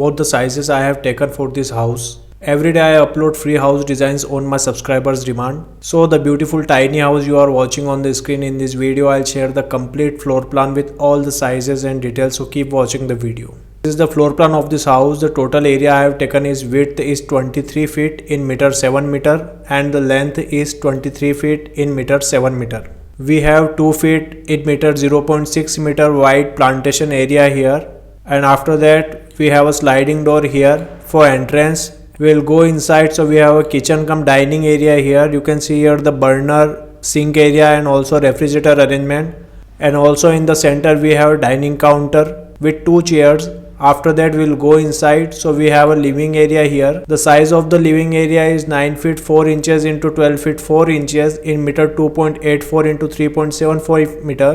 what the sizes I have taken for this house. Every day I upload free house designs on my subscribers demand. So the beautiful tiny house you are watching on the screen, in this video I'll share the complete floor plan with all the sizes and details, so keep watching the video. This is the floor plan of this house. The total area I have taken is width is 23 feet in meter 7 meter and the length is 23 feet in meter 7 meter. We have 2 feet in meter 0.6 meter wide plantation area here, and after that we have a sliding door here for entrance. We'll go inside, so we have a kitchen cum dining area here. You can see here the burner, sink area and also refrigerator arrangement, and also in the center we have a dining counter with 2 chairs. After that we'll go inside, so we have a living area here. The size of the living area is 9 feet 4 inches into 12 feet 4 inches in meter 2.84 into 3.74 meter.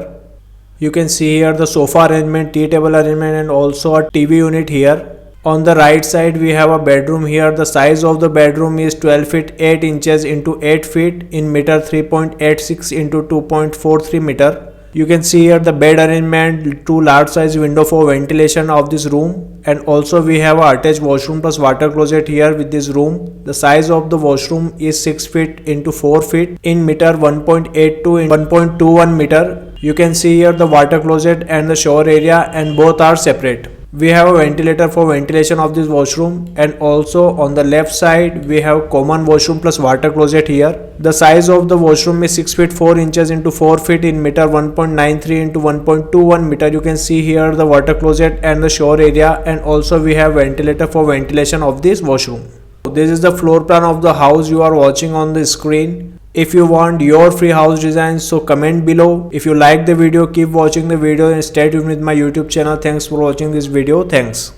You can see here the sofa arrangement, tea table arrangement and also a TV unit here. On the right side we have a bedroom here. The size of the bedroom is 12 feet 8 inches into 8 feet in meter 3.86 into 2.43 meter. You can see here the bed arrangement, 2 large size window for ventilation of this room, and also we have a attached washroom plus water closet here with this room. The size of the washroom is 6 feet into 4 feet in meter 1.82 in 1.21 meter. You can see here the water closet and the shower area, and both are separate. We have a ventilator for ventilation of this washroom, and also on the left side we have common washroom plus water closet here. The size of the washroom is 6 feet 4 inches into 4 feet in meter 1.93 into 1.21 meter. You can see here the water closet and the shower area, and also we have ventilator for ventilation of this washroom. This is the floor plan of the house you are watching on the screen. If you want your free house designs, so comment below. If you like the video, keep watching the video and stay tuned with my YouTube channel. Thanks for watching this video. Thanks.